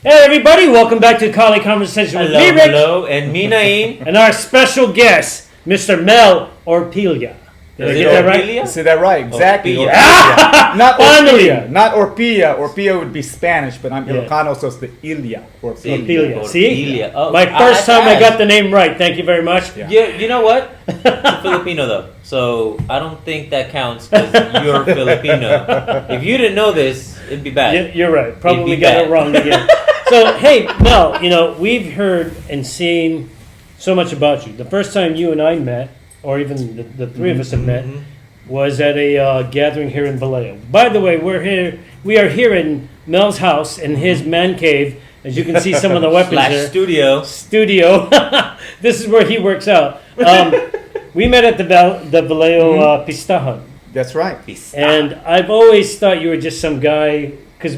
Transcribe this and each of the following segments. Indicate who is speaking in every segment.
Speaker 1: Hey everybody, welcome back to Kali Conversation with me, Rich.
Speaker 2: Hello, and me, Naeem.
Speaker 1: And our special guest, Mr. Mel Orpilla. Did I get that right?
Speaker 3: You said that right, exactly.
Speaker 2: Orpilla.
Speaker 3: Orpilla. Not
Speaker 1: Finally.
Speaker 3: Orpilla, not Orpilla. Orpilla would be Spanish, but I'm Ilocano, so it's the Ilia.
Speaker 1: Orpilla. See?
Speaker 2: Orpilla. Oh,
Speaker 1: My first time I got the name right. Thank you very much.
Speaker 3: Yeah.
Speaker 2: You know what? It's a Filipino though, so I don't think that counts because you're Filipino. If you didn't know this, it'd be bad.
Speaker 1: You're right. Probably
Speaker 2: be
Speaker 1: got
Speaker 2: bad.
Speaker 1: it wrong again. So, hey, Mel, we've heard and seen so much about you. The first time you and I met, or even the three of us have met, was at a gathering here in Vallejo. By the way, we are here in Mel's house in his man cave. As you can see, some of the weapons there. Studio. This is where he works out. We met at the Vallejo Pistahan.
Speaker 3: That's right.
Speaker 1: And I've always thought you were just some guy, because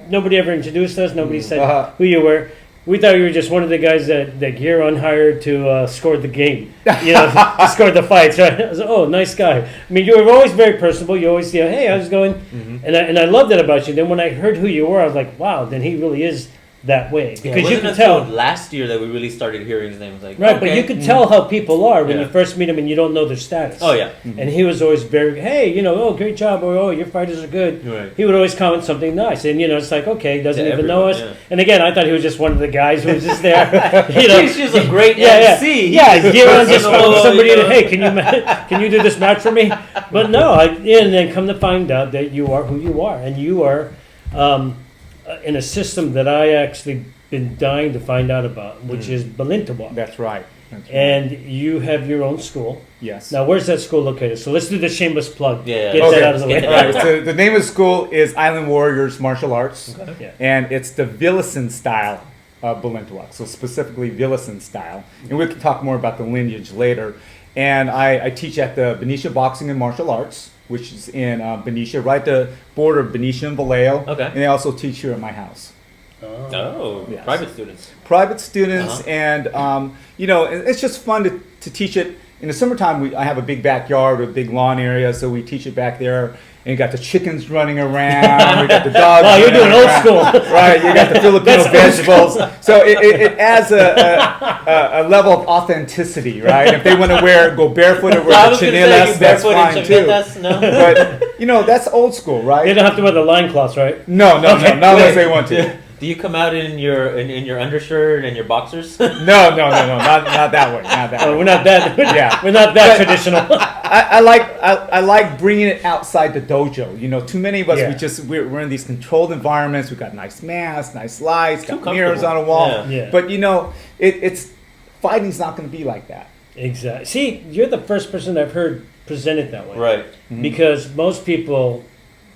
Speaker 1: nobody ever introduced us. Nobody said who you were. We thought you were just one of the guys that you're unhired to score the game, to score the fights. Right? I was like, oh, nice guy. I mean, you were always very personable. You always say, hey, how's it going? And I loved that about you. Then when I heard who you were, I was like, wow, then he really is that way. Because you can tell.
Speaker 2: Last year that we really started hearing his name. It was like,
Speaker 1: right,
Speaker 2: okay.
Speaker 1: but you can tell how people are when you first meet them and you don't know their status.
Speaker 2: Oh, yeah.
Speaker 1: And he was always very, hey, oh, great job, or oh, your fighters are good.
Speaker 2: Right.
Speaker 1: He would always comment something nice. And, it's like, okay, he doesn't even know
Speaker 2: everyone,
Speaker 1: us.
Speaker 2: yeah.
Speaker 1: And again, I thought he was just one of the guys who was just there.
Speaker 2: He's just a great MC.
Speaker 1: Yeah, you just want somebody to, hey, can you do this match for me? But no, and then come to find out that you are who you are. And you are in a system that I actually been dying to find out about, which is Balintawak.
Speaker 3: That's right.
Speaker 1: And you have your own school.
Speaker 3: Yes.
Speaker 1: Now, where's that school located? So let's do the shameless plug.
Speaker 2: Yeah.
Speaker 1: Get that out of the way.
Speaker 3: All right. So the name of the school is Island Warriors Martial Arts,
Speaker 1: Yeah.
Speaker 3: and it's the Villison style of Balintawak. So specifically Villison style, and we can talk more about the lineage later. And I teach at the Benicia Boxing and Martial Arts, which is in Benicia, right at the border of Benicia and Vallejo.
Speaker 2: Okay.
Speaker 3: And I also teach here at my house.
Speaker 2: Oh,
Speaker 3: Yes.
Speaker 2: private students.
Speaker 3: Private students, and it's just fun to teach it. In the summertime, I have a big backyard or a big lawn area, so we teach it back there. And you got the chickens running around, we got the dogs.
Speaker 1: Wow, you're doing old
Speaker 3: around.
Speaker 1: school.
Speaker 3: Right? You got the Filipino vegetables, so it adds a level of authenticity, right? If they want to go barefoot or wear the chinelas, that's fine too.
Speaker 2: No.
Speaker 3: But that's old school, right?
Speaker 1: You don't have to wear the loincloths, right?
Speaker 3: No, not unless they want to.
Speaker 2: Do you come out in your undershirt and your boxers?
Speaker 3: No, not that way. Not that way.
Speaker 1: We're not that.
Speaker 3: Yeah.
Speaker 1: We're not that traditional.
Speaker 3: I like bringing it outside the dojo. Too many of us we're in these controlled environments. We got nice masks, nice lights, got mirrors on the wall.
Speaker 1: Yeah.
Speaker 3: But it's fighting's not going to be like that.
Speaker 1: Exactly. See, you're the first person I've heard present it that way.
Speaker 2: Right.
Speaker 1: Because most people,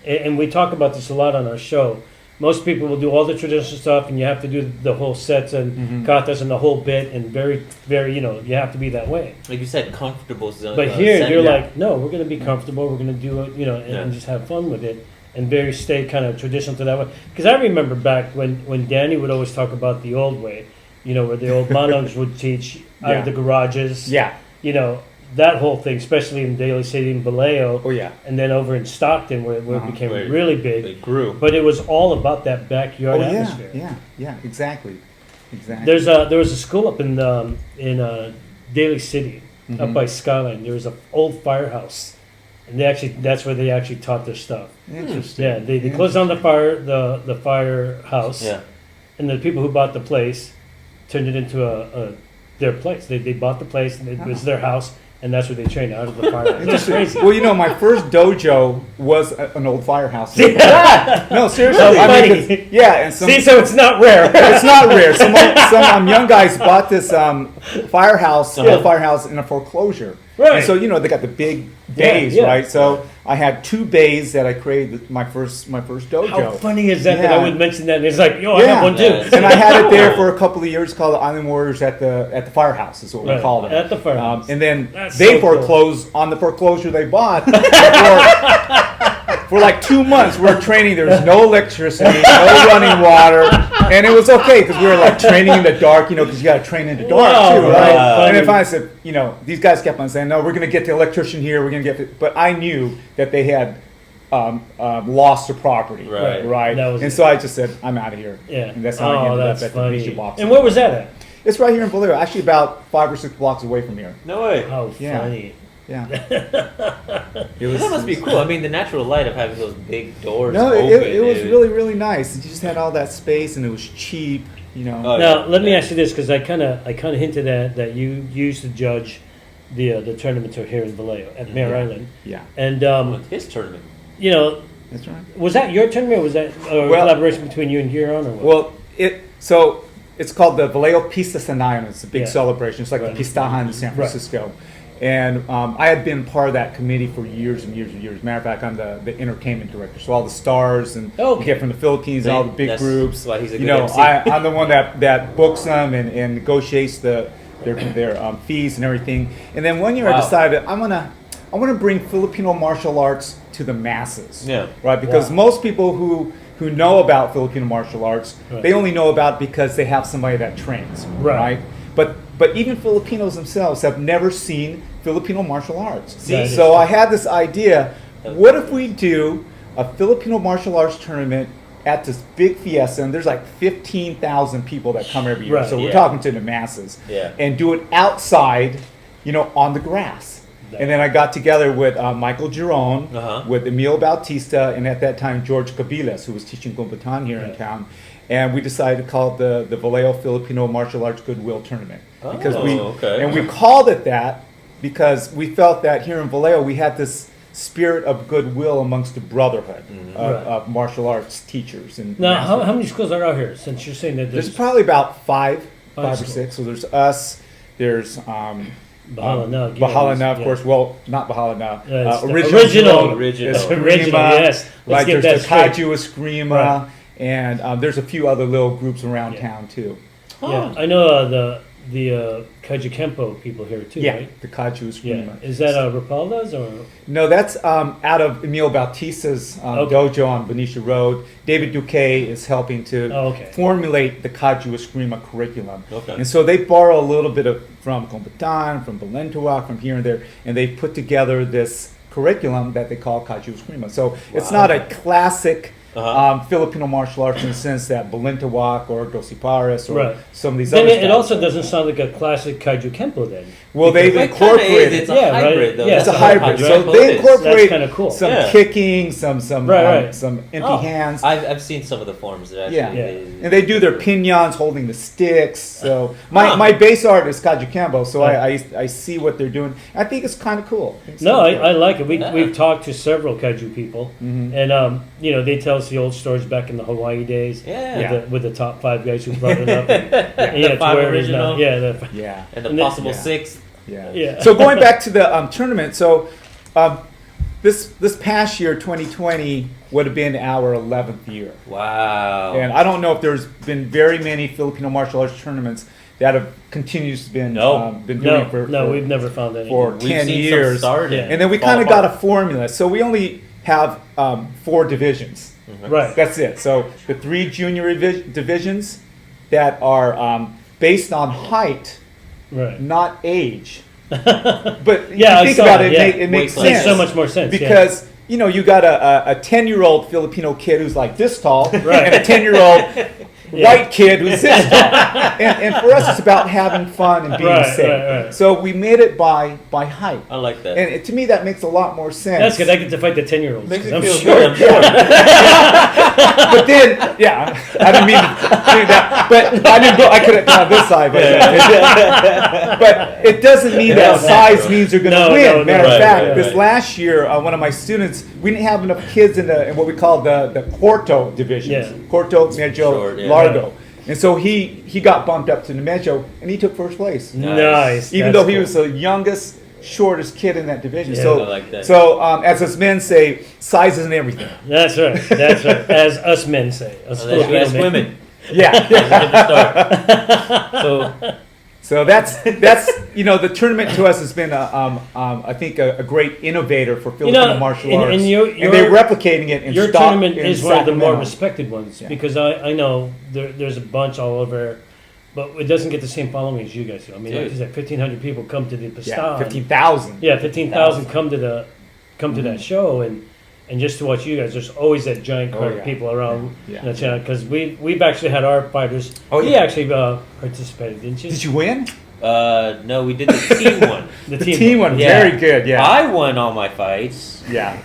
Speaker 1: and we talk about this a lot on our show. Most people will do all the traditional stuff, and you have to do the whole sets and katas and the whole bit, and very, very, you have to be that way.
Speaker 2: Like you said, comfortable zone.
Speaker 1: But here, you're like, no, we're going to be comfortable. We're going to do it, and just have fun with it, and stay kind of traditional to that way. Because I remember back when Danny would always talk about the old way, where the old manongs would teach out of the garages.
Speaker 3: Yeah.
Speaker 1: That whole thing, especially in Daly City and Vallejo.
Speaker 3: Oh yeah.
Speaker 1: And then over in Stockton, where it became really big.
Speaker 2: It grew.
Speaker 1: But it was all about that backyard atmosphere.
Speaker 3: Yeah, exactly.
Speaker 1: There was a school up in Daly City, up by Skyline. There was an old firehouse, and that's where they actually taught their stuff.
Speaker 3: Interesting.
Speaker 1: Yeah, they closed down the firehouse.
Speaker 2: Yeah.
Speaker 1: And the people who bought the place turned it into their place. They bought the place, and it was their house. And that's where they trained out of the firehouse. It's crazy.
Speaker 3: Well, my first dojo was an old firehouse. No, seriously.
Speaker 1: So
Speaker 3: and
Speaker 1: so it's not rare.
Speaker 3: It's not rare. Some young guys bought this firehouse, old firehouse, in a foreclosure.
Speaker 1: Right.
Speaker 3: And so they got the big bays, right? So I had 2 bays that I created my first dojo.
Speaker 1: How funny is that I would mention that? And it's like, I have one too.
Speaker 3: And I had it there for a couple of years, called the Island Warriors at the firehouse, is what we called it.
Speaker 1: At the firehouse.
Speaker 3: And then
Speaker 1: That's
Speaker 3: they
Speaker 1: so cool.
Speaker 3: foreclosed on the foreclosure they bought for like 2 months. We were training. There was no electricity, no running water, and it was okay because we were like training in the dark, because you got to train in the dark too, right? And then finally I said, these guys kept on saying, no, we're going to get the electrician here. We're going to get, but I knew that they had loss to property.
Speaker 2: Right.
Speaker 3: Right.
Speaker 1: That was
Speaker 3: And
Speaker 1: it.
Speaker 3: so I just said, I'm out of here.
Speaker 1: Yeah.
Speaker 3: And that's how I ended up at the Benicia
Speaker 1: funny.
Speaker 3: Boxing.
Speaker 1: And where was that at?
Speaker 3: It's right here in Vallejo, actually about 5 or 6 blocks away from here.
Speaker 2: No way.
Speaker 1: How
Speaker 3: Yeah.
Speaker 1: funny.
Speaker 3: Yeah. It was,
Speaker 2: That must be cool. I mean, the natural light of having those big doors
Speaker 3: No,
Speaker 2: open.
Speaker 3: it was really, really nice. You just had all that space and it was cheap, you know.
Speaker 2: Oh,
Speaker 1: Now,
Speaker 2: yeah.
Speaker 1: let me ask you this, because I kind of hinted at that you used to judge the tournaments here in Vallejo at Mare Island,
Speaker 3: Yeah,
Speaker 1: and
Speaker 2: What's his tournament?
Speaker 1: you know,
Speaker 3: that's right.
Speaker 1: was that your tournament, or was that a
Speaker 3: Well-
Speaker 1: collaboration between you and Huron, or what?
Speaker 3: Well, it's called the Vallejo Pista Sanayon. It's a big
Speaker 1: Yeah.
Speaker 3: celebration. It's like
Speaker 1: Right.
Speaker 3: the Pistaja in San
Speaker 1: Right.
Speaker 3: Francisco. And I had been part of that committee for years and years and years. Matter of fact, I'm the entertainment director. So all the stars and
Speaker 1: Okay.
Speaker 3: you get from the Philippines, all the big
Speaker 2: That's
Speaker 3: groups.
Speaker 2: why he's a
Speaker 3: You
Speaker 2: good
Speaker 3: know,
Speaker 2: MC.
Speaker 3: I'm the one that books them and negotiates their fees and everything. And then one year I
Speaker 2: Wow.
Speaker 3: decided I want to bring Filipino martial arts to the masses.
Speaker 2: Yeah.
Speaker 3: Right, because
Speaker 1: Wow.
Speaker 3: most people who know about Filipino martial arts,
Speaker 1: Right.
Speaker 3: they only know about it because they have somebody that trains.
Speaker 1: Right.
Speaker 3: But even Filipinos themselves have never seen Filipino martial arts.
Speaker 2: See?
Speaker 3: So I had this idea, what if we do a Filipino martial arts tournament at this big fiesta, and there's like 15,000 people that come every year.
Speaker 1: Right.
Speaker 3: So we're
Speaker 2: Yeah.
Speaker 3: talking to the masses.
Speaker 2: Yeah.
Speaker 3: And do it outside, on the grass. And then I got together with Michael Giron,
Speaker 2: Uh-huh.
Speaker 3: with Emil Bautista, and at that time George Cabiles, who was teaching Kumpatan here in
Speaker 1: Right.
Speaker 3: town. And we decided to call it the Vallejo Filipino Martial Arts Goodwill Tournament. Because
Speaker 2: okay.
Speaker 3: we called it that because we felt that here in Vallejo we had this spirit of goodwill amongst the brotherhood
Speaker 1: Right.
Speaker 3: of martial arts teachers. And
Speaker 1: now,
Speaker 3: masters.
Speaker 1: how many schools are out here? Since you're saying that
Speaker 3: There's
Speaker 1: there's
Speaker 3: probably about five or
Speaker 1: schools.
Speaker 3: six. So there's us. There's
Speaker 1: Bahala Na,
Speaker 3: Bahala Na, of
Speaker 1: yeah.
Speaker 3: course. Well, not Bahala Na.
Speaker 1: It's the
Speaker 3: Original.
Speaker 2: Original.
Speaker 3: There's
Speaker 1: Original,
Speaker 3: Eskrima,
Speaker 1: yes. Let's
Speaker 3: Like
Speaker 1: get
Speaker 3: there's
Speaker 1: that
Speaker 3: the
Speaker 1: straight.
Speaker 3: Kaju Eskrima,
Speaker 1: Right.
Speaker 3: and there's a few other little groups around
Speaker 1: Yeah.
Speaker 3: town too.
Speaker 1: Yeah, I know the Kaiju Kempo people here too,
Speaker 3: Yeah,
Speaker 1: right?
Speaker 3: the Kaju
Speaker 1: Yeah.
Speaker 3: Eskrima.
Speaker 1: Is that Rapalda's or?
Speaker 3: No, that's out of Emil Bautista's
Speaker 1: Okay.
Speaker 3: dojo on Benicia Road. David Duque is helping to
Speaker 1: Oh, okay.
Speaker 3: formulate the Kaju Eskrima curriculum.
Speaker 2: Okay.
Speaker 3: And so they borrow a little bit from Kumpatan, from Balentuac, from here and there, and they put together this curriculum that they call Kaju Eskrima. So it's
Speaker 2: Wow.
Speaker 3: not a classic
Speaker 2: Uh-huh.
Speaker 3: Filipino martial arts in the sense that Balentuac or Dosipares or
Speaker 1: Right.
Speaker 3: some of these
Speaker 1: Then
Speaker 3: other
Speaker 1: it
Speaker 3: styles.
Speaker 1: also doesn't sound like a classic Kaiju Kempo then.
Speaker 3: Well, they've
Speaker 2: It kinda is.
Speaker 3: incorporated.
Speaker 2: It's a
Speaker 1: Yeah, right.
Speaker 2: hybrid, though.
Speaker 1: Yeah,
Speaker 3: It's a
Speaker 1: so
Speaker 3: hybrid. So
Speaker 2: Kempo
Speaker 3: they
Speaker 2: is.
Speaker 3: incorporate
Speaker 1: That's kinda cool.
Speaker 3: some
Speaker 2: Yeah.
Speaker 3: kicking, some
Speaker 1: Right.
Speaker 3: some empty
Speaker 1: Oh.
Speaker 3: hands.
Speaker 2: I've seen some of the forms that actually.
Speaker 3: Yeah.
Speaker 1: Yeah.
Speaker 3: And they do their pinyons holding the sticks. So
Speaker 2: Huh.
Speaker 3: my base art is Kaju Kambo, so
Speaker 1: Right.
Speaker 3: I see what they're doing. I think it's kind of cool. It's
Speaker 1: No,
Speaker 3: kinda
Speaker 1: I
Speaker 3: cool.
Speaker 1: like it.
Speaker 2: Yeah.
Speaker 1: We've talked to several Kaiju people,
Speaker 3: Mm-hmm.
Speaker 1: and they tell us the old stories back in the Hawaii days.
Speaker 2: Yeah.
Speaker 1: With the top 5 guys who brought it up. And,
Speaker 2: The
Speaker 1: it's
Speaker 2: 5
Speaker 1: where it is now.
Speaker 2: original.
Speaker 1: Yeah,
Speaker 3: Yeah.
Speaker 2: And the
Speaker 1: And then-
Speaker 2: possible
Speaker 3: Yeah.
Speaker 2: 6th.
Speaker 3: Yeah.
Speaker 1: Yeah.
Speaker 3: So going back to the tournament, so this past year, 2020, would have been our 11th year.
Speaker 2: Wow.
Speaker 3: And I don't know if there's been very many Filipino martial arts tournaments that have continuously been
Speaker 2: No.
Speaker 3: been doing
Speaker 1: no,
Speaker 3: for
Speaker 1: we've never found any.
Speaker 3: for
Speaker 2: We've
Speaker 3: 10
Speaker 2: seen
Speaker 3: years.
Speaker 2: some started.
Speaker 1: Yeah.
Speaker 3: And then we kind of got a formula. So we only have 4 divisions.
Speaker 1: Right.
Speaker 3: That's it. So the 3 junior divisions that are based on height,
Speaker 1: Right.
Speaker 3: not age. But
Speaker 1: Yeah, I
Speaker 3: you think
Speaker 1: saw
Speaker 3: about
Speaker 1: it,
Speaker 3: it,
Speaker 1: yeah.
Speaker 3: it makes
Speaker 2: Weight
Speaker 3: sense.
Speaker 1: Makes so much more sense.
Speaker 3: Because you got a 10-year-old Filipino kid who's like this tall,
Speaker 1: Right.
Speaker 3: and a 10-year-old
Speaker 1: Yeah.
Speaker 3: white kid who's this tall. And for us, it's about having fun and being
Speaker 1: Right,
Speaker 3: safe.
Speaker 1: right.
Speaker 3: So we made it by height.
Speaker 2: I like that.
Speaker 3: And to me, that makes a lot more sense.
Speaker 1: That's good. I get to fight the 10-year-olds.
Speaker 2: Makes
Speaker 1: 'cause
Speaker 2: me
Speaker 1: I'm
Speaker 2: feel
Speaker 1: sure.
Speaker 2: good. I'm sure.
Speaker 3: But then, yeah, I didn't mean to do that. But I didn't go. I could have gone this side, but it doesn't mean that size means you're going to
Speaker 1: No,
Speaker 3: win.
Speaker 1: no, no.
Speaker 3: Matter of
Speaker 2: Right,
Speaker 3: fact,
Speaker 2: right,
Speaker 3: this
Speaker 2: right.
Speaker 3: last year, one of my students, we didn't have enough kids in what we call the Corto divisions,
Speaker 1: Yeah.
Speaker 3: Corto, Medyo,
Speaker 2: Short, yeah.
Speaker 3: Largo. And so he got bumped up to the Medyo, and he took first place.
Speaker 1: Nice.
Speaker 3: Even
Speaker 1: That's
Speaker 3: though he
Speaker 1: cool.
Speaker 3: was the youngest, shortest kid in that division.
Speaker 1: Yeah.
Speaker 3: So,
Speaker 2: I like that.
Speaker 3: so as us men say, size isn't everything.
Speaker 1: That's right. That's right. As us men say. Us
Speaker 2: Unless you
Speaker 1: Filipino
Speaker 2: ask
Speaker 1: men.
Speaker 2: women.
Speaker 3: Yeah.
Speaker 2: That's a different story. So
Speaker 3: So that's the tournament to us has been I think a great innovator for Filipino martial
Speaker 1: and-
Speaker 3: arts,
Speaker 1: and your-
Speaker 3: and they're replicating it in
Speaker 1: Your
Speaker 3: stock
Speaker 1: tournament
Speaker 3: in
Speaker 1: is one of the more
Speaker 3: Sacramento.
Speaker 1: respected ones
Speaker 3: Yeah.
Speaker 1: because I know there's a bunch all over, but it doesn't get the same following as you guys do. I mean, like
Speaker 2: Dude.
Speaker 1: you said, 1,500 people come to the
Speaker 3: Yeah,
Speaker 1: Pastan.
Speaker 3: 15,000.
Speaker 1: Yeah, 15,000 come to that show, and and just to watch you guys, there's always that giant crowd of people around
Speaker 3: Yeah.
Speaker 1: the channel because we've actually had our fighters.
Speaker 3: Oh,
Speaker 1: you
Speaker 3: yeah.
Speaker 1: actually participated, didn't you?
Speaker 3: Did you win?
Speaker 2: No, we did the team one.
Speaker 1: The
Speaker 3: The team one,
Speaker 2: Yeah.
Speaker 3: very good. Yeah,
Speaker 2: I won all my fights.
Speaker 3: yeah,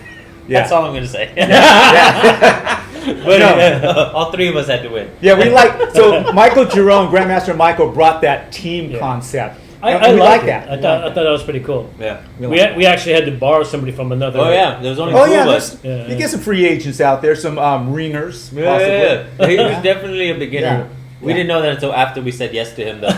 Speaker 2: That's all I'm gonna say.
Speaker 3: yeah.
Speaker 2: But
Speaker 3: No.
Speaker 2: all three of us had to win.
Speaker 3: Yeah, we like so Michael Jerome, Grandmaster Michael, brought that team concept.
Speaker 1: I
Speaker 3: And we
Speaker 1: like
Speaker 3: like
Speaker 1: that. I thought that was pretty cool.
Speaker 2: Yeah.
Speaker 1: We actually had to borrow somebody from another.
Speaker 2: Oh yeah, there was only
Speaker 3: Oh
Speaker 2: two
Speaker 3: yeah,
Speaker 2: of us.
Speaker 3: there's,
Speaker 1: Yeah.
Speaker 3: you get some free agents out there, some ringers,
Speaker 2: Yeah,
Speaker 3: possibly.
Speaker 2: yeah. He was definitely a beginner.
Speaker 3: Yeah.
Speaker 2: We
Speaker 3: Yeah.
Speaker 2: didn't know that until after we said yes to him, though.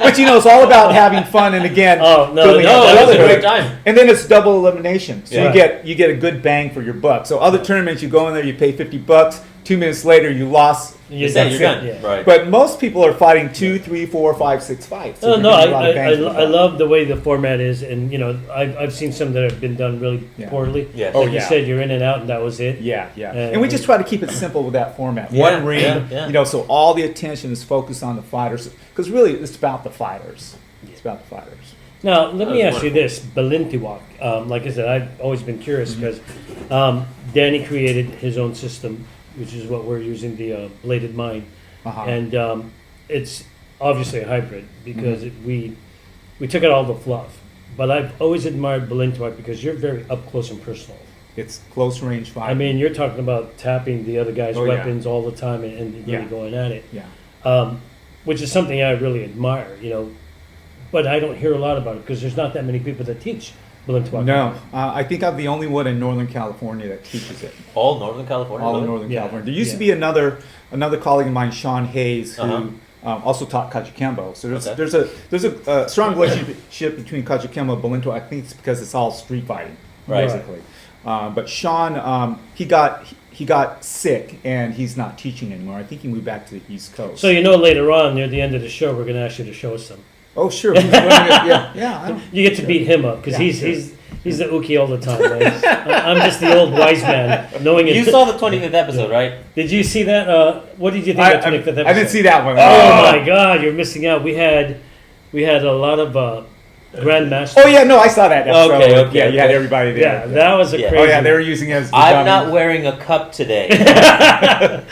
Speaker 3: But you know, it's all about having fun, and again,
Speaker 1: Oh, no,
Speaker 3: building
Speaker 1: no,
Speaker 3: up
Speaker 2: that
Speaker 3: the
Speaker 2: was a
Speaker 3: other-
Speaker 2: great time.
Speaker 3: And then it's double elimination, so
Speaker 2: Yeah.
Speaker 3: you get a good bang for your buck. So other tournaments, you go in there, you pay $50. 2 minutes later, you lost.
Speaker 1: You're
Speaker 2: You're
Speaker 1: done.
Speaker 2: done.
Speaker 1: Yeah.
Speaker 2: Right.
Speaker 3: But most people are fighting 2, 3, 4, 5, 6 fights. So
Speaker 1: No,
Speaker 3: you're
Speaker 1: no,
Speaker 3: getting a lot of bang for the
Speaker 1: I
Speaker 3: buck.
Speaker 1: love the way the format is, and you know, I've seen some that have been done really
Speaker 3: Yeah.
Speaker 1: poorly.
Speaker 2: Yes.
Speaker 3: Oh,
Speaker 1: Like you
Speaker 3: yeah.
Speaker 1: said, you're in and out, and that was it.
Speaker 3: Yeah, yeah.
Speaker 1: And-
Speaker 3: And we just try to keep it simple with that format.
Speaker 2: Yeah,
Speaker 3: One ring,
Speaker 2: yeah.
Speaker 3: you know, so all the attention is focused on the fighters. Because really, it's about the fighters. It's about the fighters.
Speaker 1: Now, let me
Speaker 2: was
Speaker 1: ask you this: Balintiwak. Like I said, I've always been curious because Danny created his own system, which is what we're using, the bladed mine,
Speaker 3: Uh-huh.
Speaker 1: and it's obviously a hybrid because we took out all the fluff. But I've always admired Balintiwak because you're very up close and personal.
Speaker 3: It's close range fighting.
Speaker 1: I mean, you're talking about tapping the other guy's
Speaker 3: Oh, yeah.
Speaker 1: weapons all the time and really
Speaker 3: Yeah.
Speaker 1: going at it,
Speaker 3: yeah.
Speaker 1: which is something I really admire, you know. But I don't hear a lot about it because there's not that many people that teach Balintiwak.
Speaker 3: No, I think I'm the only one in Northern California that teaches it.
Speaker 2: All Northern California.
Speaker 3: All in
Speaker 2: really?
Speaker 3: Northern
Speaker 1: Yeah.
Speaker 3: California. There used to
Speaker 1: Yeah.
Speaker 3: be another colleague of mine, Sean Hayes, who
Speaker 2: Uh-huh.
Speaker 3: also taught Kajikembo. So
Speaker 2: Okay.
Speaker 3: there's a strong relationship between Kajikembo and Balinto. I think it's because it's all street fighting,
Speaker 2: Right.
Speaker 3: basically. But Sean, he got sick and he's not teaching anymore. I think he moved back to the East Coast.
Speaker 1: So you know, later on near the end of the show, we're going to ask you to show us some.
Speaker 3: oh sure, who's running it? Yeah. I don't-
Speaker 1: You get to beat him up because
Speaker 3: Yeah,
Speaker 1: he's the Uki all the time. Right? I'm just the old wise man, knowing it.
Speaker 2: You saw the 25th episode, right?
Speaker 1: Did you see that? What did you think of the 25th episode?
Speaker 3: I didn't see that one.
Speaker 1: Oh my God, you're missing out. We had a lot of grandmasters.
Speaker 3: Oh yeah, no, I saw that episode.
Speaker 2: Okay, okay,
Speaker 3: Yeah, you had
Speaker 2: okay.
Speaker 3: everybody there.
Speaker 1: Yeah, that was a
Speaker 2: Yeah.
Speaker 1: crazy.
Speaker 3: Oh yeah, they were using it as the
Speaker 2: I'm
Speaker 3: dummy.
Speaker 2: not wearing a cup today.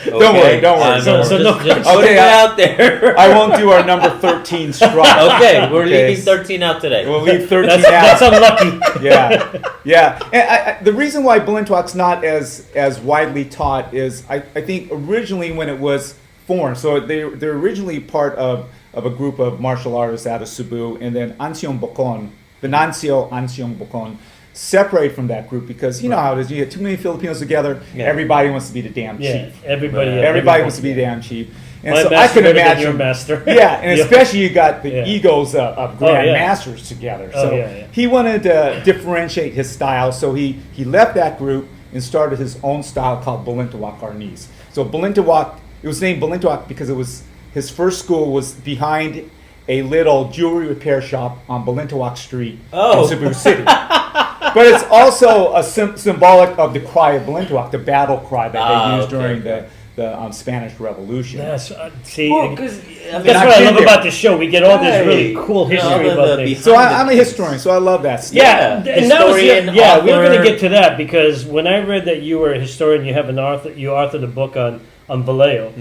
Speaker 3: Don't worry, don't worry.
Speaker 1: So- so no-
Speaker 2: just
Speaker 3: I'll
Speaker 2: put
Speaker 3: tell
Speaker 2: it
Speaker 3: you,
Speaker 2: out there.
Speaker 3: I won't do our number 13 strike.
Speaker 2: Okay, we're
Speaker 3: Okay.
Speaker 2: leaving 13 out today.
Speaker 3: We'll leave 13
Speaker 1: that's
Speaker 3: out.
Speaker 1: unlucky.
Speaker 3: Yeah, yeah. And the reason why Balintwak's not as widely taught is I think originally when it was formed, so they're originally part of a group of martial artists out of Cebu, and then Ansiong Bocon, Venancio Ansiong Bocon, separate from that group because you know how it is. You get too many Filipinos together,
Speaker 2: Yeah.
Speaker 3: everybody wants to be the damn
Speaker 1: Yeah,
Speaker 3: chief.
Speaker 1: everybody.
Speaker 3: Everybody wants to be the damn chief. And
Speaker 1: My
Speaker 3: so I
Speaker 1: master
Speaker 3: can
Speaker 1: better than
Speaker 3: imagine
Speaker 1: your master.
Speaker 3: Yeah, and
Speaker 1: Yeah.
Speaker 3: especially you got the
Speaker 1: Yeah.
Speaker 3: egos of
Speaker 1: Oh, yeah.
Speaker 3: grandmasters together.
Speaker 1: Oh,
Speaker 3: So
Speaker 1: yeah, yeah.
Speaker 3: he wanted to differentiate his style, so he left that group and started his own style called Balintawak Arnis. So Balintawak, it was named Balintawak because it was his first school was behind a little jewelry repair shop on Balintawak Street
Speaker 2: Oh.
Speaker 3: in Cebu City. But it's also a symbolic of the cry of Balintawak, the battle cry that they used
Speaker 2: okay,
Speaker 3: during
Speaker 2: okay.
Speaker 3: the Spanish Revolution.
Speaker 1: Yes, see,
Speaker 2: Well, 'cause, I mean,
Speaker 1: that's
Speaker 3: I've
Speaker 1: what I
Speaker 3: been
Speaker 1: love
Speaker 3: there.
Speaker 1: about the show. We get all this really
Speaker 2: Right.
Speaker 1: cool
Speaker 2: You know,
Speaker 1: history
Speaker 2: the-
Speaker 1: about
Speaker 2: the
Speaker 1: things.
Speaker 3: So
Speaker 2: behind
Speaker 3: I'm
Speaker 2: the
Speaker 3: a
Speaker 2: scenes.
Speaker 3: historian, so I love that stuff.
Speaker 1: Yeah,
Speaker 2: Yeah,
Speaker 1: and that was
Speaker 2: historian,
Speaker 1: we were going
Speaker 2: author.
Speaker 1: to get to that because when I read that you were a historian, you authored a book on Vallejo,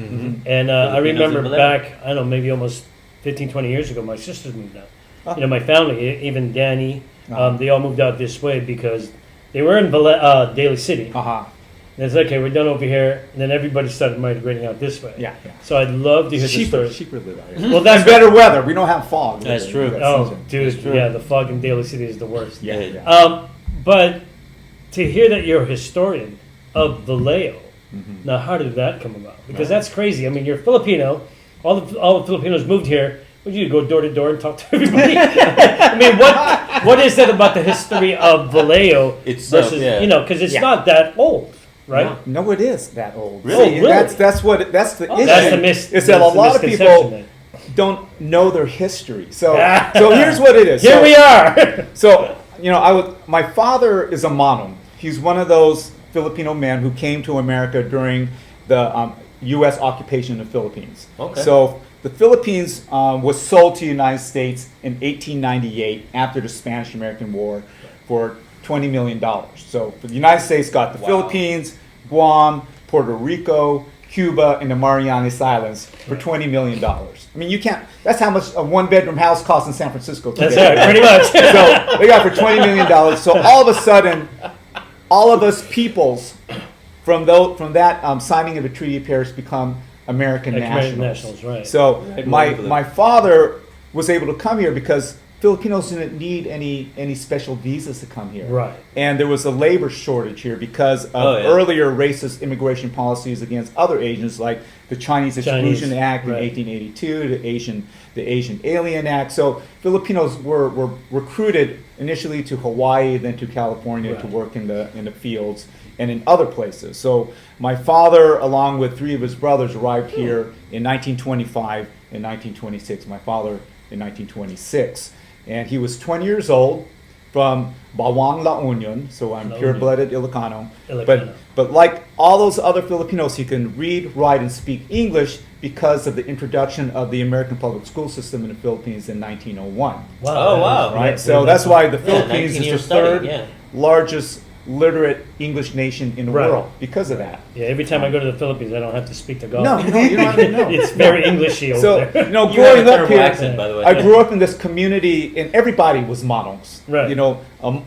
Speaker 1: and I
Speaker 2: Filipinos
Speaker 1: remember
Speaker 2: in Vallejo.
Speaker 1: back, I don't know, maybe almost 15, 20 years ago, my sisters moved out. You know, my family, even Danny, they all moved out this way because they were in Daly City.
Speaker 3: Uh-huh.
Speaker 1: And it's okay, we're done over here, and then everybody started migrating out this way.
Speaker 3: Yeah.
Speaker 1: So I'd love to hear the
Speaker 3: Cheaper
Speaker 1: story.
Speaker 3: live out here.
Speaker 1: Well,
Speaker 3: And
Speaker 1: that's
Speaker 3: better weather. We don't have fog.
Speaker 2: That's
Speaker 3: We
Speaker 2: true.
Speaker 3: got
Speaker 1: Oh,
Speaker 3: season.
Speaker 1: dude,
Speaker 2: That's true.
Speaker 1: yeah, the fog in Daly City is the worst.
Speaker 3: Yeah.
Speaker 2: Yeah.
Speaker 3: yeah.
Speaker 1: But to hear that you're a historian of Vallejo, now how did that come about? Because that's crazy. I mean, you're Filipino. All the Filipinos moved here. Would you go door to door and talk to everybody? I mean, what is that about the history of Vallejo
Speaker 2: It's,
Speaker 1: versus
Speaker 2: yeah.
Speaker 1: because it's
Speaker 3: Yeah.
Speaker 1: not that old, right?
Speaker 3: No, it is that old.
Speaker 2: Really?
Speaker 3: See,
Speaker 1: Oh, really?
Speaker 3: That's the issue.
Speaker 1: That's the mis-
Speaker 3: Is that a
Speaker 1: that's the
Speaker 3: lot of
Speaker 1: misconception
Speaker 3: people
Speaker 1: then.
Speaker 3: don't know their history. So here's what it is.
Speaker 1: Here
Speaker 3: So-
Speaker 1: we are.
Speaker 3: So, my father is a Manong. He's one of those Filipino men who came to America during the U.S. occupation of the Philippines.
Speaker 2: Okay.
Speaker 3: So the Philippines was sold to the United States in 1898 after the Spanish-American War for $20 million. So the United States got the
Speaker 2: Wow.
Speaker 3: Philippines, Guam, Puerto Rico, Cuba, and the Marianas Islands for $20 million. I mean, you can't, that's how much a one-bedroom house costs in San Francisco today.
Speaker 1: That's right, pretty much.
Speaker 3: So they got it for $20 million. So all of a sudden, all of us peoples from that signing of the Treaty of Paris become American
Speaker 1: American
Speaker 3: nationals.
Speaker 1: nationals, right.
Speaker 3: So
Speaker 2: Right.
Speaker 3: my father was able to come here because Filipinos didn't need any special visas to come here.
Speaker 1: Right.
Speaker 3: And there was a labor shortage here because of
Speaker 2: Oh, yeah.
Speaker 3: earlier racist immigration policies against other Asians, like the Chinese Exclusion Act in
Speaker 1: right.
Speaker 3: 1882, the Asian Alien Act. So Filipinos were recruited initially to Hawaii, then to California to
Speaker 1: Right.
Speaker 3: work in the fields and in other places. So my father, along with three of his brothers, arrived here in 1925 and 1926. My father in 1926. And he was 20 years old from Bawang La Union, so I'm
Speaker 1: La
Speaker 3: pure-blooded Ilocano.
Speaker 1: Ilocano.
Speaker 3: But like all those other Filipinos, he can read, write, and speak English because of the introduction of the American public school system in the Philippines in 1901.
Speaker 1: Wow.
Speaker 2: Oh, wow.
Speaker 3: Right?
Speaker 1: Yeah,
Speaker 3: So
Speaker 1: yeah,
Speaker 3: that's why the
Speaker 2: Yeah,
Speaker 3: Philippines
Speaker 2: 19
Speaker 3: is
Speaker 2: years
Speaker 3: the
Speaker 2: study,
Speaker 3: third
Speaker 2: yeah.
Speaker 3: largest literate English nation in the
Speaker 1: Right.
Speaker 3: world because of that.
Speaker 1: Yeah, every time I go to the Philippines, I don't have to speak Tagalog.
Speaker 3: No, you don't have to know.
Speaker 1: It's very Englishy over
Speaker 3: So,
Speaker 1: there.
Speaker 3: you know,
Speaker 2: You have a
Speaker 3: growing up
Speaker 2: terrible
Speaker 3: here,
Speaker 2: accent, by the way.
Speaker 3: I grew up in this community, and everybody was Manongs.
Speaker 1: Right.
Speaker 3: You know,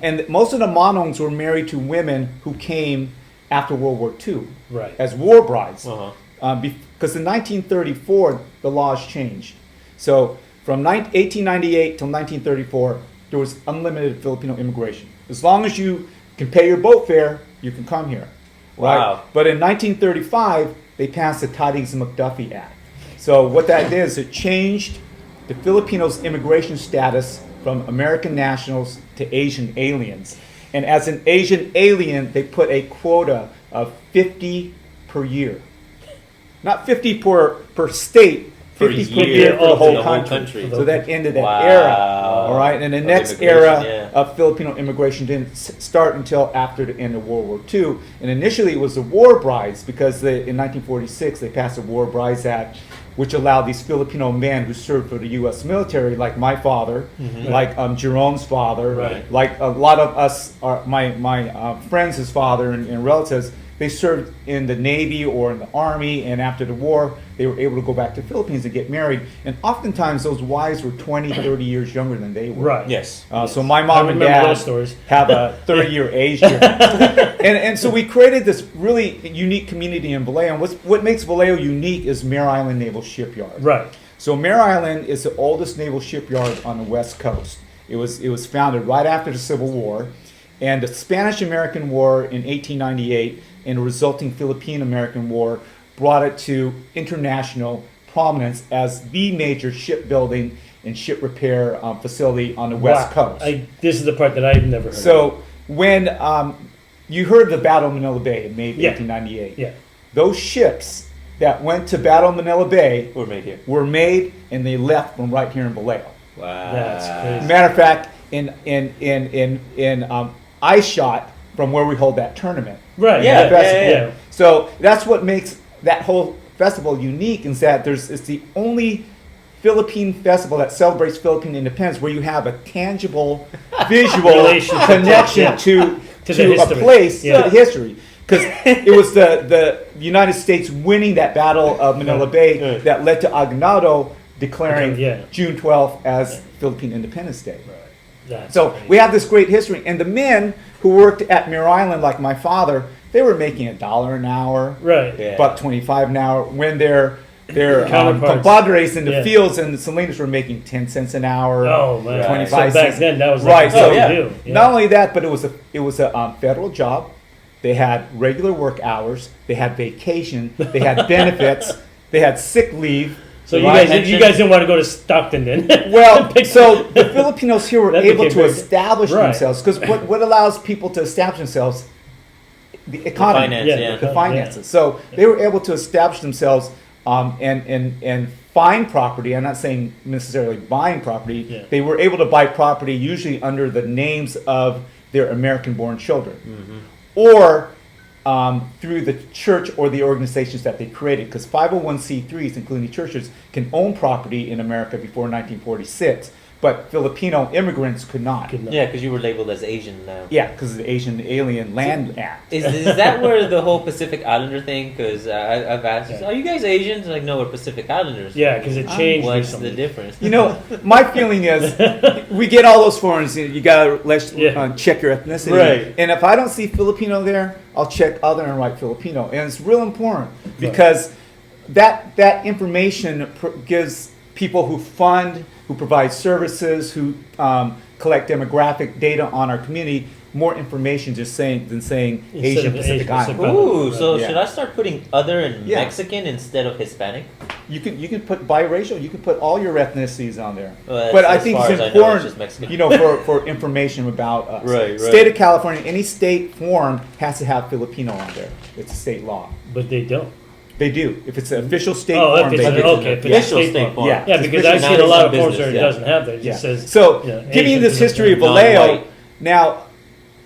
Speaker 3: and most of the Manongs were married to women who came after World War II
Speaker 1: Right.
Speaker 3: as war brides.
Speaker 2: Uh-huh.
Speaker 3: Because in 1934, the laws changed. So from 1898 till 1934, there was unlimited Filipino immigration. As long as you can pay your boat fare, you can come here. Right?
Speaker 2: Wow.
Speaker 3: But in 1935, they passed the Tydings-McDuffie Act. So what that did is it changed the Filipinos' immigration status from American nationals to Asian aliens. And as an Asian alien, they put a quota of 50 per year. Not 50 per state,
Speaker 2: Per
Speaker 3: 50 per
Speaker 2: year
Speaker 3: year for the
Speaker 1: of
Speaker 3: whole
Speaker 1: the
Speaker 2: whole
Speaker 3: country.
Speaker 2: country.
Speaker 3: So that ended that
Speaker 2: Wow.
Speaker 3: era. All right. And the
Speaker 2: Of
Speaker 3: next
Speaker 2: immigration,
Speaker 3: era
Speaker 2: yeah.
Speaker 3: of Filipino immigration didn't start until after the end of World War II. And initially it was the war brides because in 1946 they passed the War Brides Act, which allowed these Filipino men who served for the U.S. military, like my father, like Jerome's father,
Speaker 1: Right.
Speaker 3: like a lot of us, my friends' father and relatives, they served in the Navy or in the Army, and after the war, they were able to go back to the Philippines and get married. And oftentimes those wives were 20, 30 years younger than they were.
Speaker 1: Right.
Speaker 2: Yes.
Speaker 3: So my mom and
Speaker 1: remember
Speaker 3: dad
Speaker 1: those stories.
Speaker 3: have a 30-year age difference. and so we created this really unique community in Vallejo. And what makes Vallejo unique is Mare Island Naval Shipyard.
Speaker 1: Right.
Speaker 3: So Mare Island is the oldest naval shipyard on the West Coast. It was founded right after the Civil War. And the Spanish-American War in 1898 and the resulting Philippine-American War brought it to international prominence as the major shipbuilding and ship repair facility on the West
Speaker 1: Wow.
Speaker 3: Coast.
Speaker 1: This is the part that I've never heard of.
Speaker 3: So when you heard the Battle of Manila Bay in May of
Speaker 1: Yeah.
Speaker 3: 1898,
Speaker 1: Yeah.
Speaker 3: those ships that went to Battle of Manila Bay
Speaker 2: We're made here.
Speaker 3: were made and they left from right here in Vallejo.
Speaker 2: Wow.
Speaker 1: That's crazy.
Speaker 3: Matter of fact, in ice shot from where we hold that tournament.
Speaker 1: Right.
Speaker 2: Yeah,
Speaker 1: Yeah.
Speaker 3: Festival.
Speaker 1: Yeah.
Speaker 3: So that's what makes that whole festival unique, is that it's the only Philippine festival that celebrates Philippine independence where you have a tangible, visual
Speaker 1: Relationship,
Speaker 3: connection
Speaker 1: yeah.
Speaker 3: to
Speaker 1: the
Speaker 3: a
Speaker 1: history.
Speaker 3: place,
Speaker 1: Yeah.
Speaker 3: to the history. Because it was the United States winning that Battle of Manila Bay
Speaker 2: Yeah.
Speaker 3: that led to Aguinaldo declaring
Speaker 1: Yeah.
Speaker 3: June 12th as Philippine Independence Day.
Speaker 1: That's
Speaker 3: So
Speaker 1: crazy.
Speaker 3: we have this great history, and the men who worked at Mare Island, like my father, they were making $1 an hour,
Speaker 1: Right.
Speaker 2: Yeah.
Speaker 3: $1.25 an hour. When their
Speaker 1: Counterparts.
Speaker 3: compadres in the
Speaker 1: Yeah.
Speaker 3: fields and the Salinas were making 10 cents an hour.
Speaker 1: Oh man.
Speaker 3: 25
Speaker 1: So back
Speaker 3: cents.
Speaker 1: then that was
Speaker 3: Right,
Speaker 1: like
Speaker 3: so-
Speaker 1: what
Speaker 2: yeah.
Speaker 1: we do. Yeah.
Speaker 3: Not only that, but it was a federal job. They had regular work hours. They had vacation. They had benefits. They had sick leave.
Speaker 1: So you
Speaker 3: right?
Speaker 1: guys didn't want to go to Stockton then?
Speaker 3: Well, so the Filipinos here were
Speaker 1: That
Speaker 3: able
Speaker 1: became
Speaker 3: to
Speaker 1: very-
Speaker 3: establish
Speaker 1: Right.
Speaker 3: themselves, because what allows people to establish themselves? The economy,
Speaker 2: finance,
Speaker 1: Yeah,
Speaker 2: yeah.
Speaker 3: the finances. So they were able to establish themselves and find property. I'm not saying necessarily buying property.
Speaker 1: Yeah.
Speaker 3: They were able to buy property usually under the names of their American-born children, or through the church or the organizations that they created. Because 501c3s, including churches, can own property in America before 1946. but Filipino immigrants could not.
Speaker 1: Could not.
Speaker 2: Yeah, because you were labeled as Asian now.
Speaker 3: Yeah, because of the Asian Alien Land Act.
Speaker 2: Is that where the whole Pacific Islander thing? Because I've asked,
Speaker 1: Yeah.
Speaker 2: are you guys Asians? Like, no, we're Pacific Islanders.
Speaker 1: Yeah, because it changed
Speaker 2: What's
Speaker 1: recently.
Speaker 2: the difference?
Speaker 3: You know, my feeling is we get all those forms. You gotta check your ethnicity.
Speaker 1: Right.
Speaker 3: And if I don't see Filipino there, I'll check other and write Filipino. And it's real important because that information gives people who fund, who provide services, who collect demographic data on our community more information than saying
Speaker 1: Instead
Speaker 3: Asian
Speaker 1: of
Speaker 3: Pacific
Speaker 1: Asian
Speaker 3: Island.
Speaker 1: Pacific.
Speaker 2: Ooh, so
Speaker 3: Yeah.
Speaker 2: should I start putting other and
Speaker 3: Yeah.
Speaker 2: Mexican instead of Hispanic?
Speaker 3: You can put biracial. You can put all your ethnicities on there.
Speaker 2: Well,
Speaker 3: But I
Speaker 2: as
Speaker 3: think
Speaker 2: far
Speaker 3: it's
Speaker 2: as I know, it's
Speaker 3: important,
Speaker 2: just Mexican.
Speaker 3: you know, for information about us.
Speaker 2: Right, right.
Speaker 3: State of California, any state form has to have Filipino on there. It's a state law.
Speaker 1: But they don't.
Speaker 3: They do. If it's an official state
Speaker 1: Oh,
Speaker 3: form,
Speaker 1: if
Speaker 3: they
Speaker 1: it's
Speaker 3: do.
Speaker 1: okay. If it's
Speaker 2: Official
Speaker 1: a
Speaker 2: state form.
Speaker 3: Yeah.
Speaker 1: Yeah,
Speaker 3: It's
Speaker 1: because
Speaker 3: official.
Speaker 1: I've seen a
Speaker 2: Now
Speaker 1: lot
Speaker 2: it's
Speaker 1: of
Speaker 2: in
Speaker 1: forms where it
Speaker 2: business, yeah.
Speaker 1: doesn't have that. It
Speaker 3: Yeah.
Speaker 1: just says.
Speaker 3: So,
Speaker 1: you know,
Speaker 3: giving you
Speaker 1: Asian
Speaker 3: this history of
Speaker 1: Pacific.
Speaker 3: Vallejo,
Speaker 2: Non-white.
Speaker 3: now,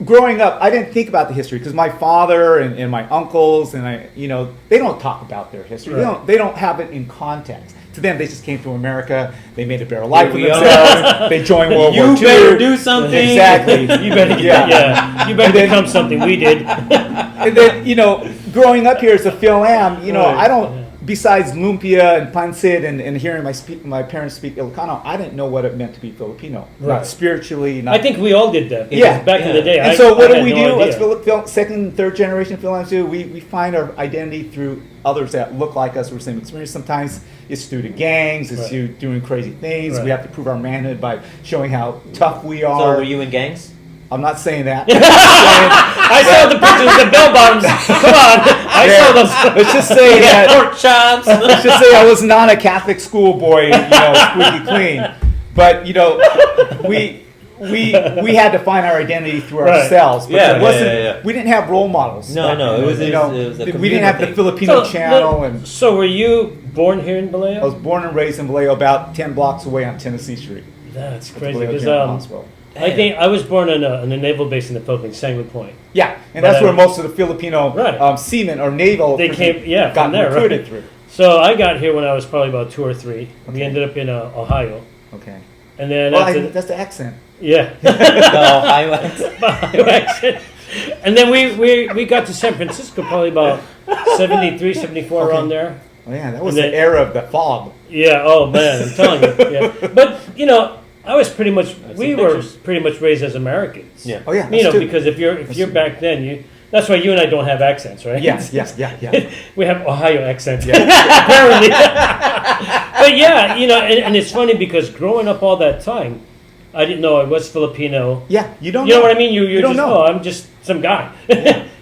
Speaker 3: growing up, I didn't think about the history because my father and my uncles and they don't talk about their history.
Speaker 1: Right.
Speaker 3: They don't have it in context. To them, they just came to America. They made a better life for
Speaker 2: we are.
Speaker 3: themselves. They joined World War II.
Speaker 2: You better do something.
Speaker 3: Exactly.
Speaker 1: You better
Speaker 3: Yeah.
Speaker 1: yeah. You better
Speaker 3: And then-
Speaker 1: become something we did.
Speaker 3: And then, growing up here as a Phil-Am,
Speaker 1: Right.
Speaker 3: I don't, besides lumpia and pancit and hearing my parents speak Ilocano, I didn't know what it meant to be Filipino.
Speaker 1: Right.
Speaker 3: Not spiritually, not...
Speaker 1: I think we all did that. because
Speaker 3: Yeah,
Speaker 1: Back in the day.
Speaker 3: And
Speaker 1: I,
Speaker 3: so what
Speaker 1: I
Speaker 3: do
Speaker 1: had
Speaker 3: we
Speaker 1: no
Speaker 3: do
Speaker 1: idea.
Speaker 3: as second and third generation Phil-Ams do? We find our identity through others that look like us or same experience. Sometimes it's through the gangs, it's
Speaker 1: Right.
Speaker 3: through doing crazy things.
Speaker 1: Right.
Speaker 3: We have to prove our manhood by showing how tough we
Speaker 2: So
Speaker 3: are.
Speaker 2: were you in gangs?
Speaker 3: I'm not saying that.
Speaker 1: I saw the pictures of the bell bottoms. Come on. I saw those.
Speaker 3: Let's just say that.
Speaker 2: Pork chops.
Speaker 3: Let's just say I was not a Catholic schoolboy, squeaky clean. But we had to find our identity through
Speaker 1: Right.
Speaker 3: ourselves. But
Speaker 2: Yeah,
Speaker 3: it wasn't.
Speaker 2: yeah, yeah.
Speaker 3: We didn't have role models.
Speaker 2: No,
Speaker 3: back
Speaker 2: no,
Speaker 3: then.
Speaker 2: it was a
Speaker 3: we
Speaker 2: communal
Speaker 3: didn't have the
Speaker 2: thing.
Speaker 3: Filipino channel, and
Speaker 1: So were you born here in Vallejo?
Speaker 3: I was born and raised in Vallejo, about 10 blocks away on Tennessee Street.
Speaker 1: That's
Speaker 3: at the
Speaker 1: crazy.
Speaker 3: Vallejo
Speaker 1: Because
Speaker 3: General Hospital.
Speaker 1: I think I was born on a naval base in the Philippines, Sanguine Point.
Speaker 3: Yeah, and
Speaker 1: But,
Speaker 3: that's where most of the Filipino
Speaker 1: Right.
Speaker 3: seamen or naval
Speaker 1: They came, yeah,
Speaker 3: got
Speaker 1: from there,
Speaker 3: recruited
Speaker 1: right?
Speaker 3: through.
Speaker 1: So I got here when I was probably about 2 or 3. We
Speaker 3: Okay.
Speaker 1: ended up in Ohio,
Speaker 3: Okay.
Speaker 1: and then
Speaker 3: Well,
Speaker 1: after
Speaker 3: that's the accent.
Speaker 1: yeah,
Speaker 2: No, I went.
Speaker 1: and then we got to San Francisco probably about 73, 74
Speaker 3: Okay.
Speaker 1: around there.
Speaker 3: Oh yeah, that was
Speaker 1: And
Speaker 3: the
Speaker 1: then-
Speaker 3: era of the fog.
Speaker 1: Yeah. Oh man, I'm telling you. Yeah. But I was pretty much.
Speaker 2: I've
Speaker 1: We
Speaker 2: seen
Speaker 1: were
Speaker 2: pictures.
Speaker 1: pretty much raised as Americans.
Speaker 2: Yeah.
Speaker 3: Oh yeah,
Speaker 1: You know,
Speaker 3: that's true.
Speaker 1: because if you're
Speaker 3: That's
Speaker 1: back then, that's why you and I don't have accents, right?
Speaker 3: Yes, yeah.
Speaker 1: We have Ohio accents,
Speaker 3: Yeah.
Speaker 1: apparently. But yeah, and it's funny because growing up all that time, I didn't know I was Filipino.
Speaker 3: Yeah, you don't
Speaker 1: You know
Speaker 3: know.
Speaker 1: what I mean? You're
Speaker 3: don't
Speaker 1: just,
Speaker 3: know.
Speaker 1: I'm just some guy.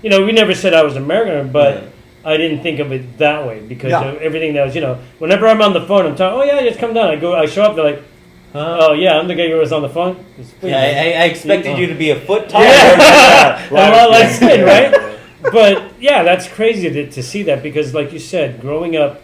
Speaker 1: We never said I was American, but I didn't think of it that way because
Speaker 3: Yeah.
Speaker 1: of everything that was, whenever I'm on the phone, I'm talking, oh yeah, just come down. I show up, they're like, oh yeah, I'm the guy who was on the phone.
Speaker 2: Yeah, I expected you to be a foot taller.
Speaker 1: Yeah, a lot like
Speaker 3: Yeah.
Speaker 1: Sid, right? But yeah, that's crazy to see that because, like you said, growing up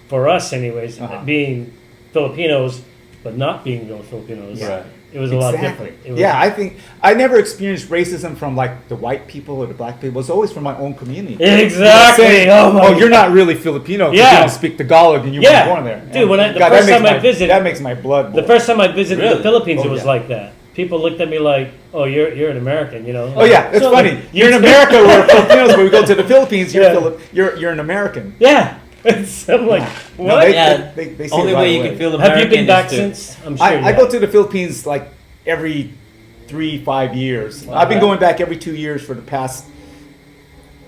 Speaker 1: for us, anyways, being Filipinos but not being real Filipinos,
Speaker 2: Right.
Speaker 1: it was a lot different. It was,
Speaker 3: Yeah, I think I never experienced racism from like the white people or the black people. It was always from my own community.
Speaker 1: Exactly.
Speaker 3: Saying,
Speaker 1: Oh my
Speaker 3: you're not really Filipino because
Speaker 1: Yeah.
Speaker 3: you don't speak Tagalog and you
Speaker 1: Yeah.
Speaker 3: weren't born there.
Speaker 1: Dude, when the
Speaker 3: God,
Speaker 1: first
Speaker 3: that
Speaker 1: time
Speaker 3: makes
Speaker 1: I visited-
Speaker 3: that makes my blood.
Speaker 1: The
Speaker 3: boil.
Speaker 1: first time I visited
Speaker 2: Really?
Speaker 1: the Philippines,
Speaker 3: Oh,
Speaker 1: it was
Speaker 3: yeah.
Speaker 1: like that. People looked at me like, "Oh, you're an American,"
Speaker 3: Oh yeah, it's
Speaker 1: So,
Speaker 3: funny.
Speaker 1: like,
Speaker 3: You're in America, we're Filipinos, but we go to the Philippines. You're
Speaker 1: Yeah.
Speaker 3: you're an American.
Speaker 1: Yeah. I'm like,
Speaker 3: No,
Speaker 1: what?
Speaker 3: they-
Speaker 2: Yeah.
Speaker 3: they see
Speaker 2: Only
Speaker 3: it right
Speaker 2: way you
Speaker 3: away.
Speaker 2: can feel
Speaker 1: Have
Speaker 2: American
Speaker 1: you been back
Speaker 2: is to-
Speaker 1: since? I'm sure.
Speaker 3: I go to the Philippines like every 3-5 years.
Speaker 1: Wow.
Speaker 3: I've been going back every 2 years for the past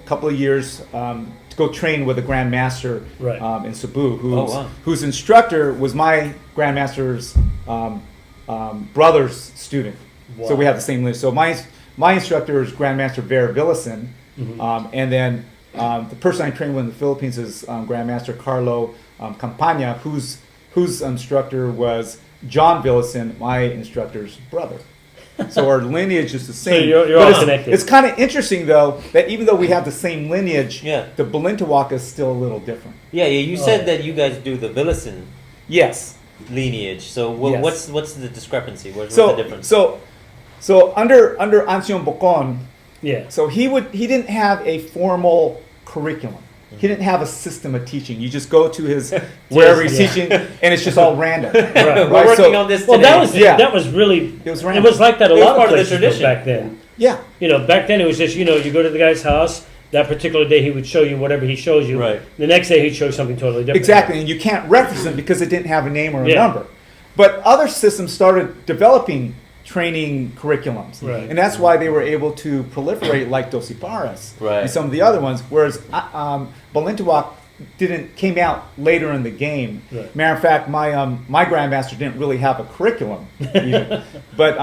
Speaker 3: couple of years to go train with a grandmaster
Speaker 1: Right.
Speaker 3: in Cebu,
Speaker 2: wow.
Speaker 3: whose instructor was my grandmaster's brother's student. So
Speaker 1: Wow.
Speaker 3: we have the same list. So my instructor is Grandmaster Vera Villison, and then the person I train with in the Philippines is Grandmaster Carlo Campagna, whose instructor was John Villison, my instructor's brother. So our lineage is the same.
Speaker 1: you're
Speaker 3: But
Speaker 1: all
Speaker 3: it's,
Speaker 1: connected.
Speaker 3: It's kind of interesting though that even though we have the same lineage,
Speaker 2: Yeah.
Speaker 3: the Balintawak is still a little different.
Speaker 2: Yeah, you
Speaker 1: Oh,
Speaker 2: said
Speaker 1: yeah.
Speaker 2: that you guys do the Villison
Speaker 3: Yes.
Speaker 2: lineage. So
Speaker 3: Yes.
Speaker 2: what's the discrepancy? What's
Speaker 3: So
Speaker 2: the difference?
Speaker 3: so under Ancion Bocon,
Speaker 1: Yeah.
Speaker 3: so he didn't have a formal curriculum. He didn't have a system of teaching. You just go to his wherever he's teaching, and it's just all random.
Speaker 2: We're
Speaker 3: Right,
Speaker 2: working
Speaker 3: so-
Speaker 2: on this
Speaker 1: Well,
Speaker 2: today.
Speaker 1: that was really,
Speaker 3: It was
Speaker 1: it
Speaker 3: random.
Speaker 1: was like that a
Speaker 2: It was
Speaker 1: lot of
Speaker 2: part of the
Speaker 1: places
Speaker 2: tradition.
Speaker 1: back then.
Speaker 3: Yeah.
Speaker 1: You know, back then it was just, you know, you go to the guy's house, that particular day he would show you whatever he shows you.
Speaker 2: Right.
Speaker 1: The next day he'd show you something totally different.
Speaker 3: Exactly, and you can't reference them because it didn't have a name or a
Speaker 1: Yeah.
Speaker 3: number. But other systems started developing training curriculums,
Speaker 1: Right.
Speaker 3: and that's why they were able to proliferate like Dosiparas
Speaker 2: Right.
Speaker 3: and some of the other ones. Whereas Balintawak came out later in the game.
Speaker 1: Right.
Speaker 3: Matter of fact, my grandmaster didn't really have a curriculum, even. But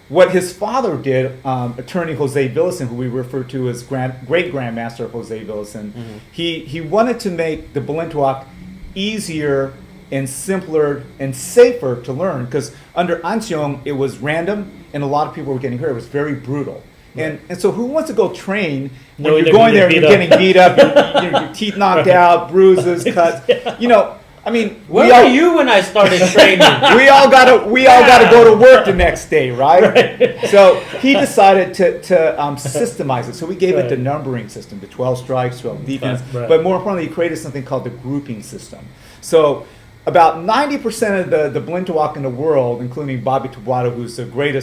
Speaker 3: what his father did, attorney Jose Villesen, who we refer to as great grandmaster Jose Villesen, he wanted to make the Balintawak easier and simpler and safer to learn, because under Anseong it was random and a lot of people were getting hurt. It was very brutal. And so who wants to go train when
Speaker 1: Knowing
Speaker 3: you're
Speaker 1: they're
Speaker 3: going
Speaker 1: gonna
Speaker 3: there and
Speaker 1: get
Speaker 3: you're
Speaker 1: beat
Speaker 3: getting beat up, your teeth knocked out, bruises, cuts. You know, I mean,
Speaker 2: Where were you when I started training?
Speaker 3: we all gotta go to work the next day, right? So he decided to systemize it. So we gave it the
Speaker 1: Right.
Speaker 3: numbering system, the 12 strikes, 12 defense,
Speaker 1: Right.
Speaker 3: but more importantly, he created something called the grouping system. So about 90% of the Balintawak in the world, including Bobby Tabuado, who's the greatest